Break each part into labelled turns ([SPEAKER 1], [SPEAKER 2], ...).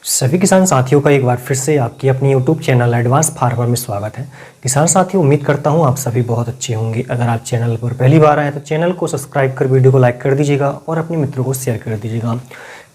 [SPEAKER 1] सभी किसान साथियों का एक बार फिर से आपकी अपनी YouTube चैनल एडवांस फार्मर में स्वागत है। किसान साथियों, उम्मीद करता हूं आप सभी बहुत अच्छे होंगे। अगर आप चैनल पर पहली बार आए तो चैनल को सब्सक्राइब कर वीडियो को लाइक कर दीजिएगा और अपने मित्रों को शेयर कर दीजिएगा।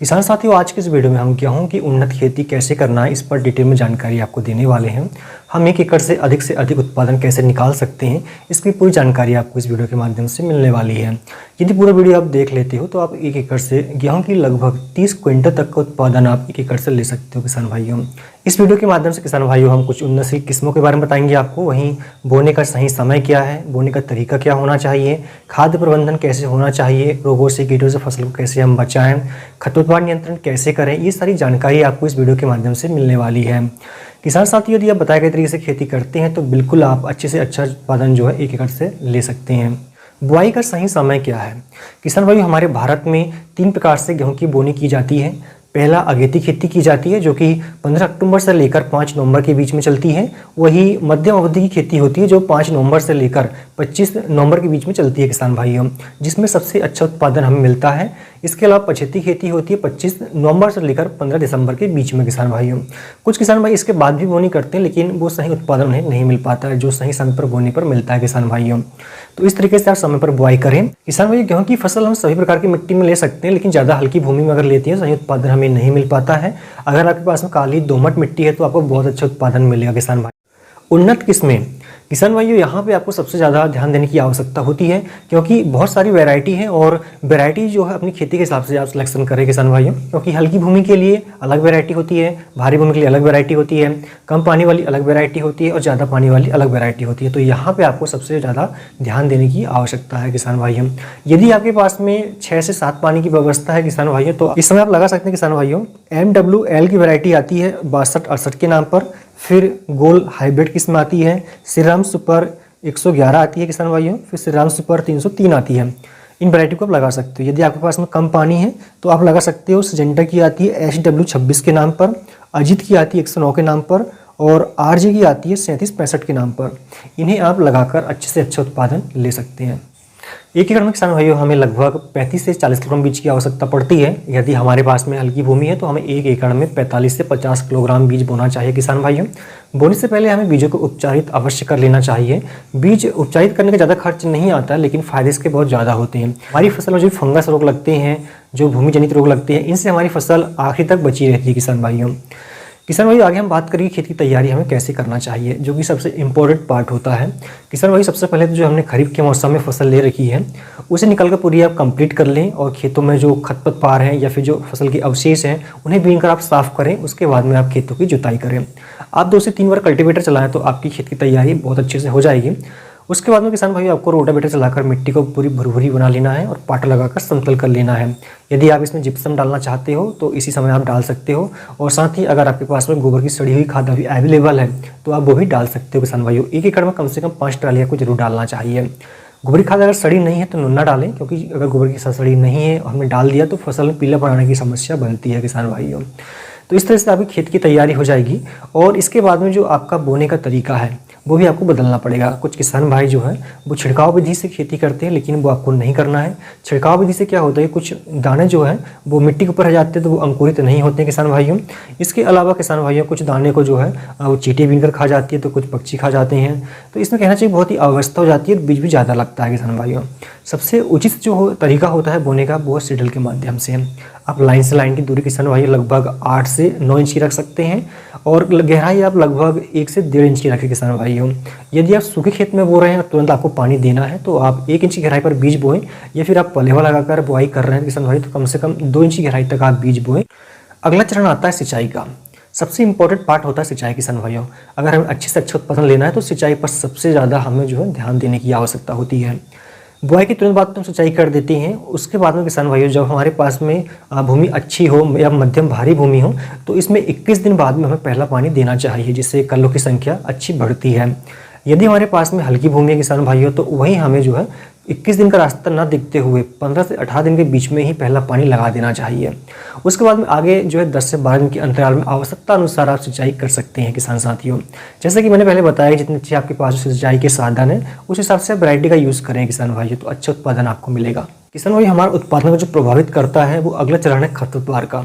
[SPEAKER 1] किसान साथियों, आज के इस वीडियो में हम गेहूं की उन्नत खेती कैसे करना है इस पर डिटेल में जानकारी आपको देने वाले हैं। हम 1 एकड़ से अधिक उत्पादन कैसे निकाल सकते हैं, इसकी पूरी जानकारी आपको इस वीडियो के माध्यम से मिलने वाली है। यदि पूरा वीडियो आप देख लेते हो तो आप 1 एकड़ से गेहूं की लगभग 30 क्विंटल तक का उत्पादन आप 1 एकड़ से ले सकते हो किसान भाइयों। इस वीडियो के माध्यम से किसान भाइयों हम कुछ उन्नतशील किस्मों के बारे में बताएंगे आपको। वहीं बोने का सही समय क्या है, बोने का तरीका क्या होना चाहिए, खाद्य प्रबंधन कैसे होना चाहिए, रोगों से कीटों से फसल को कैसे हम बचाएं, खरपतवार नियंत्रण कैसे करें, ये सारी जानकारी आपको इस वीडियो के माध्यम से मिलने वाली है। किसान साथियों, यदि आप बताए गए तरीके से खेती करते हैं तो बिल्कुल आप अच्छे से अच्छा उत्पादन जो है 1 एकड़ से ले सकते हैं। बुआई का सही समय क्या है? किसान भाइयों, हमारे भारत में 3 प्रकार से गेहूं की बोनी की जाती है। पहला अगेती खेती की जाती है जो कि 15 अक्टूबर से लेकर 5 नवंबर के बीच में चलती है। वही मध्यम अवधि की खेती होती है जो 5 नवंबर से लेकर 25 नवंबर के बीच में चलती है किसान भाइयों, जिसमें सबसे अच्छा उत्पादन हमें मिलता है। इसके अलावा पछेती खेती होती है 25 नवंबर से लेकर 15 दिसंबर के बीच में किसान भाइयों। कुछ किसान भाई इसके बाद भी बोनी करते हैं लेकिन वो सही उत्पादन उन्हें नहीं मिल पाता है जो सही समय पर बोने पर मिलता है किसान भाइयों। तो इस तरीके से आप समय पर बुआई करें। किसान भाई, गेहूं की फसल हम सभी प्रकार की मिट्टी में ले सकते हैं लेकिन ज़्यादा हल्की भूमि में अगर लेते हैं सही उत्पादन हमें नहीं मिल पाता है। अगर आपके पास में काली दोमट मिट्टी है तो आपको बहुत अच्छा उत्पादन मिलेगा किसान भाई। उन्नत किस्में, किसान भाइयों यहाँ पे आपको सबसे ज़्यादा ध्यान देने की आवश्यकता होती है क्योंकि बहुत सारी वैरायटी है और वैरायटी जो है अपनी खेती के हिसाब से आप सिलेक्शन करें किसान भाइयों। क्योंकि हल्की भूमि के लिए अलग वैरायटी होती है, भारी भूमि के लिए अलग वैरायटी होती है, कम पानी वाली अलग वैरायटी होती है और ज़्यादा पानी वाली अलग वैरायटी होती है। तो यहाँ पर आपको सबसे ज़्यादा ध्यान देने की आवश्यकता है किसान भाइयों। यदि आपके पास में 6 से 7 पानी की व्यवस्था है किसान भाइयों तो इस समय आप लगा सकते हैं किसान भाइयों। MWL की वैरायटी आती है 62-68 के नाम पर। फिर गोल हाइब्रिड किस्म आती है, श्रीराम सुपर 111 आती है किसान भाइयों। फिर श्रीराम सुपर 303 आती है। इन वैरायटी को आप लगा सकते हो। यदि आपके पास में कम पानी है तो आप लगा सकते हो। सिजेंटा की आती है SW26 के नाम पर, अजीत की आती है 109 के नाम पर और RJ की आती है 3765 के नाम पर। इन्हें आप लगाकर अच्छे से अच्छा उत्पादन ले सकते हैं। 1 एकड़ में किसान भाइयों हमें लगभग 35 से 40 किलोग्राम बीज की आवश्यकता पड़ती है। यदि हमारे पास में हल्की भूमि है तो हमें 1 एकड़ में 45 से 50 किलोग्राम बीज बोना चाहिए किसान भाइयों। बोने से पहले हमें बीजों को उपचारित अवश्य कर लेना चाहिए। बीज उपचारित करने का ज़्यादा खर्च नहीं आता लेकिन फायदे इसके बहुत ज़्यादा होते हैं। हमारी फसल में जो फंगस रोग लगते हैं, जो भूमि जनित रोग लगते हैं, इनसे हमारी फसल आखिर तक बची रहती है किसान भाइयों। किसान भाई, आगे हम बात करेंगे खेती की तैयारी हमें कैसे करना चाहिए, जो कि सबसे इम्पोर्टेंट पार्ट होता है। किसान भाई, सबसे पहले तो जो हमने खरीफ के मौसम में फसल ले रखी है उसे निकल कर पूरी आप कंप्लीट कर लें और खेतों में जो खरपतवार हैं या फिर जो फसल के अवशेष हैं उन्हें बीन कर आप साफ़ करें। उसके बाद में आप खेतों की जुताई करें। आप 2 से 3 बार कल्टीवेटर चलाएं तो आपकी खेत की तैयारी बहुत अच्छे से हो जाएगी। उसके बाद में किसान भाई आपको रोटावेटर चलाकर मिट्टी को पूरी भुरभुरी बना लेना है और पाटा लगाकर समतल कर लेना है। यदि आप इसमें जिप्सम डालना चाहते हो तो इसी समय आप डाल सकते हो और साथ ही अगर आपके पास में गोबर की सड़ी हुई खाद अभी अवेलेबल है तो आप वो भी डाल सकते हो किसान भाइयों। 1 एकड़ में कम से कम 5 ट्रालियाँ को जरूर डालना चाहिए। गोबर खाद अगर सड़ी नहीं है तो नुन्ना डालें, क्योंकि अगर गोबर की सड़ी नहीं है और हमने डाल दिया तो फसल में पीला पड़ाने की समस्या बनती है किसान भाइयों। तो इस तरह से आपकी खेत की तैयारी हो जाएगी और इसके बाद में जो आपका बोने का तरीका है वो भी आपको बदलना पड़ेगा। कुछ किसान भाई जो है वो छिड़काव विधि से खेती करते हैं लेकिन वो आपको नहीं करना है। छिड़काव विधि से क्या होता है, कुछ दाने जो है वो मिट्टी के ऊपर रह जाते हैं तो वो अंकुरित नहीं होते हैं किसान भाइयों। इसके अलावा किसान भाइयों कुछ दाने को जो है वो चींटी बीनकर खा जाती है तो कुछ पक्षी खा जाते हैं। तो इसमें कहना चाहिए बहुत ही अव्यवस्था हो जाती है, बीज भी ज़्यादा लगता है किसान भाइयों। सबसे उचित जो तरीका होता है बोने का वो सीडल के माध्यम से। आप लाइन से लाइन की दूरी किसान भाई लगभग 8 से 9 इंच की रख सकते हैं और गहराई आप लगभग 1 से 1.5 इंच की रखें किसान भाइयों। यदि आप सूखे खेत में बो रहे हैं और तुरंत आपको पानी देना है तो आप 1 इंच की गहराई पर बीज बोएं, या फिर आप पलेवा लगाकर बुआई कर रहे हैं किसान भाई तो कम से कम 2 इंच की गहराई तक आप बीज बोएं। अगला चरण आता है सिंचाई का। सबसे इंपॉर्टेंट पार्ट होता है सिंचाई किसान भाइयों। अगर हमें अच्छे से अच्छा उत्पादन लेना है तो सिंचाई पर सबसे ज़्यादा हमें जो है ध्यान देने की आवश्यकता होती है। बुआई के तुरंत बाद तो हम सिंचाई कर देते हैं। उसके बाद में किसान भाइयों जब हमारे पास में भूमि अच्छी हो या मध्यम भारी भूमि हो तो इसमें 21 दिन बाद में हमें पहला पानी देना चाहिए, जिससे कल्लों की संख्या अच्छी बढ़ती है। यदि हमारे पास में हल्की भूमि है किसान भाइयों तो वहीं हमें जो है 21 दिन का रास्ता न दिखते हुए 15 से 18 दिन के बीच में ही पहला पानी लगा देना चाहिए। उसके बाद में आगे जो है 10 से 12 दिन के अंतराल में आवश्यकता अनुसार आप सिंचाई कर सकते हैं किसान साथियों। जैसे कि मैंने पहले बताया, जितने अच्छे आपके पास सिंचाई के साधन है उस हिसाब से वैरायटी का यूज़ करें किसान भाइयों तो अच्छा उत्पादन आपको मिलेगा। किसान भाई, हमारा उत्पादन को जो प्रभावित करता है वो अगला चरण है खरपतवार का।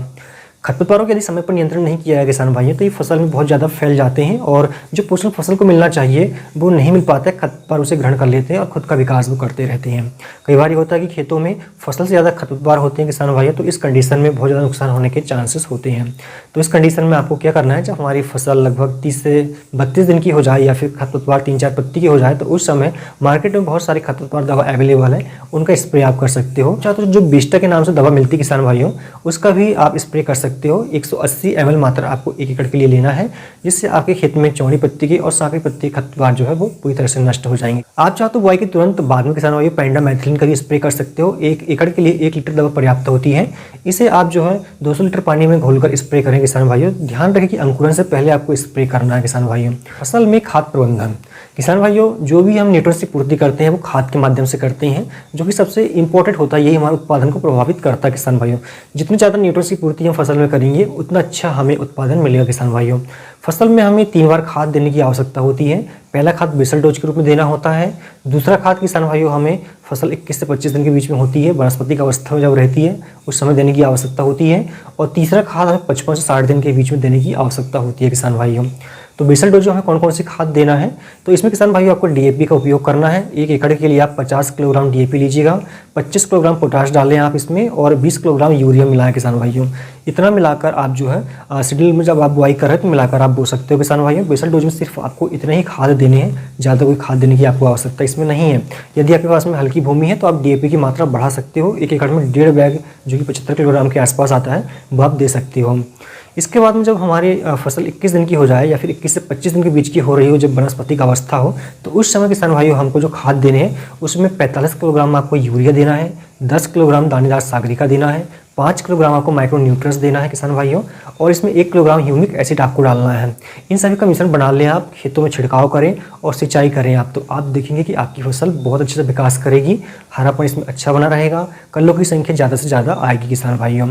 [SPEAKER 1] खरपतवारों के यदि समय पर नियंत्रण नहीं किया है किसान भाइयों, तो ये फसल में बहुत ज़्यादा फैल जाते हैं और जो पोषण फसल को मिलना चाहिए वो नहीं मिल पाता है। खरपतवार उसे ग्रहण कर लेते हैं और खुद का विकास वो करते रहते हैं। कई बार ये होता है कि खेतों में फसल से ज़्यादा खरपतवार होते हैं किसान भाइयों, तो इस कंडीशन में बहुत ज़्यादा नुकसान होने के चांसेस होते हैं। तो इस कंडीशन में आपको क्या करना है, जब हमारी फसल लगभग 30 से 32 दिन की हो जाए या फिर खरपतवार 3-4 पत्ती की हो जाए, तो उस समय मार्केट में बहुत सारी खरपतवार दवा अवेलेबल है, उनका स्प्रे आप कर सकते हो। चाहे तो जो विस्टा के नाम से दवा मिलती है किसान भाइयों, उसका भी आप स्प्रे कर सकते हो। 180 ml मात्रा आपको 1 एकड़ के लिए लेना है, जिससे आपके खेत में चौड़ी पत्ती की और सांकड़ी पत्ती खरपतवार जो है वो पूरी तरह से नष्ट हो जाएंगे। आप चाहो तो बुआई के तुरंत बाद में किसान भाइयों पेंडामेथिलिन का भी स्प्रे कर सकते हो। 1 एकड़ के लिए 1 लीटर दवा पर्याप्त होती है। इसे आप जो है 200 लीटर पानी में घोलकर स्प्रे करें किसान भाइयों। ध्यान रखें कि अंकुरन से पहले आपको स्प्रे करना है किसान भाइयों। फसल में खाद प्रबंधन किसान भाइयों, जो भी हम न्यूट्रिएंट्स की पूर्ति करते हैं वो खाद के माध्यम से करते हैं, जो कि सबसे इंपॉर्टेंट होता है। यही हमारे उत्पादन को प्रभावित करता है किसान भाइयों। जितनी ज़्यादा न्यूट्रिएंट्स की पूर्ति हम फसल में करेंगे, उतना अच्छा हमें उत्पादन मिलेगा किसान भाइयों। फसल में हमें 3 बार खाद देने की आवश्यकता होती है। पहला खाद बेसल डोज के रूप में देना होता है। दूसरा खाद किसान भाइयों हमें फसल 21 से 25 दिन के बीच में होती है, वनस्पति की अवस्था में जब रहती है उस समय देने की आवश्यकता होती है। और तीसरा खाद हमें 55 से 60 दिन के बीच में देने की आवश्यकता होती है किसान भाइयों। तो बेसल डोज हमें कौन कौन सी खाद देना है, तो इसमें किसान भाइयों आपको डीएपी का उपयोग करना है। 1 एकड़ के लिए आप 50 किलोग्राम डीएपी लीजिएगा, 25 किलोग्राम पोटाश डालें आप इसमें और 20 किलोग्राम यूरिया मिलाएं किसान भाइयों। इतना मिलाकर आप जो है सीडल में जब आप बुआई कर रहे हैं तो मिलाकर आप बो सकते हो किसान भाइयों। बेसल डोज में सिर्फ आपको इतने ही खाद देने हैं, ज़्यादा कोई खाद देने की आपको आवश्यकता इसमें नहीं है। यदि आपके पास में हल्की भूमि है तो आप डीएपी की मात्रा बढ़ा सकते हो। 1 एकड़ में 1.5 बैग जो कि 75 किलोग्राम के आसपास आता है वो आप दे सकते हो। इसके बाद में जब हमारी फसल 21 दिन की हो जाए या फिर 21 से 25 दिन के बीच की हो रही हो, जब वनस्पति का अवस्था हो, तो उस समय किसान भाइयों हमको जो खाद देने हैं उसमें 45 किलोग्राम आपको यूरिया देना है, 10 किलोग्राम दानेदार सागरिका देना है, 5 किलोग्राम आपको माइक्रो न्यूट्रिएंट्स देना है किसान भाइयों, और इसमें 1 किलोग्राम ह्यूमिक एसिड आपको डालना है। इन सभी का मिश्रण बना लें आप, खेतों में छिड़काव करें और सिंचाई करें आप, तो आप देखेंगे कि आपकी फसल बहुत अच्छे से विकास करेगी, हरापन इसमें अच्छा बना रहेगा, कल्लों की संख्या ज़्यादा से ज़्यादा आएगी किसान भाइयों।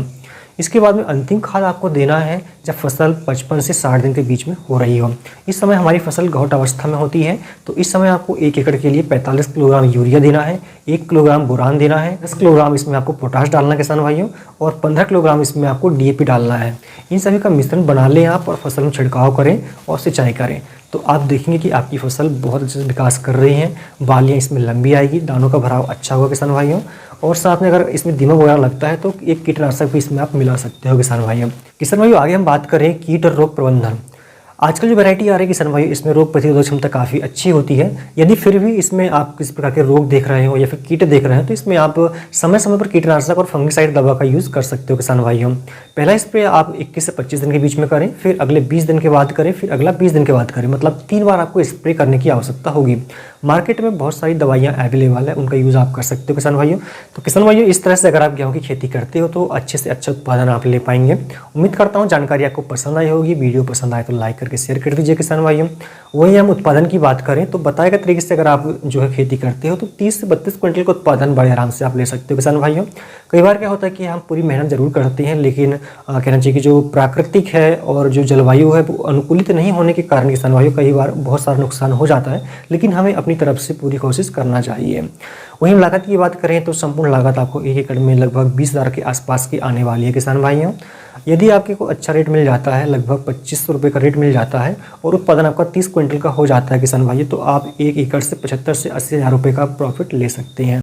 [SPEAKER 1] इसके बाद में अंतिम खाद आपको देना है जब फसल 55 से 60 दिन के बीच में हो रही हो। इस समय हमारी फसल गौठ अवस्था में होती है, तो इस समय आपको 1 एकड़ के लिए 45 किलोग्राम यूरिया देना है, 1 किलोग्राम बोरान देना है, 10 किलोग्राम इसमें आपको पोटाश डालना है किसान भाइयों, और 15 किलोग्राम इसमें आपको डीएपी डालना है। इन सभी का मिश्रण बना लें आप और फसल में छिड़काव करें और सिंचाई करें, तो आप देखेंगे कि आपकी फसल बहुत अच्छे से विकास कर रही है। बालियाँ इसमें लंबी आएगी, दानों का भराव अच्छा होगा किसान भाइयों। और साथ में अगर इसमें दीमक वगैरह लगता है तो एक कीटनाशक भी इसमें आप मिला सकते हो किसान भाइयों। किसान भाइयों आगे हम बात करें कीट और रोग प्रबंधन। आजकल जो वैरायटी आ रही है किसान भाई, इसमें रोग प्रतिरोधक क्षमता काफ़ी अच्छी होती है। यदि फिर भी इसमें आप किसी प्रकार के रोग देख रहे हो या फिर कीट देख रहे हैं, तो इसमें आप समय समय पर कीटनाशक और फंगिसाइड दवा का यूज़ कर सकते हो किसान भाइयों। पहला स्प्रे आप 21 से 25 दिन के बीच में करें, फिर अगले 20 दिन के बाद करें, फिर अगला 20 दिन के बाद करें, मतलब 3 बार आपको स्प्रे करने की आवश्यकता होगी। मार्केट में बहुत सारी दवाइयाँ अवेलेबल है, उनका यूज़ आप कर सकते हो किसान भाइयों। तो किसान भाइयों इस तरह से अगर आप गेहूँ की खेती करते हो तो अच्छे से अच्छा उत्पादन आप ले पाएंगे। उम्मीद करता हूँ जानकारी आपको पसंद आई होगी। वीडियो पसंद आए तो लाइक करके शेयर कर दीजिए किसान भाइयों। वही हम उत्पादन की बात करें तो बताए गए तरीके से अगर आप जो है खेती करते हो तो 30 से 32 क्विंटल का उत्पादन बड़े आराम से आप ले सकते हो किसान भाइयों। कई बार क्या होता है कि हम पूरी मेहनत जरूर करते हैं, लेकिन कहना चाहिए कि जो प्राकृतिक है और जो जलवायु है वो अनुकूलित नहीं होने के कारण किसान भाइयों कई बार बहुत सारा नुकसान हो जाता है, लेकिन हमें अपनी तरफ से पूरी कोशिश करना चाहिए। वहीं लागत की बात करें तो संपूर्ण लागत आपको 1 एकड़ में लगभग 20,000 के आसपास की आने वाली है किसान भाइयों। यदि आपके को अच्छा रेट मिल जाता है, लगभग 2500 रुपये का रेट मिल जाता है और उत्पादन आपका 30 क्विंटल का हो जाता है किसान भाइयों, तो आप 1 एकड़ से 75 से 80,000 रुपये का प्रॉफिट ले सकते हैं।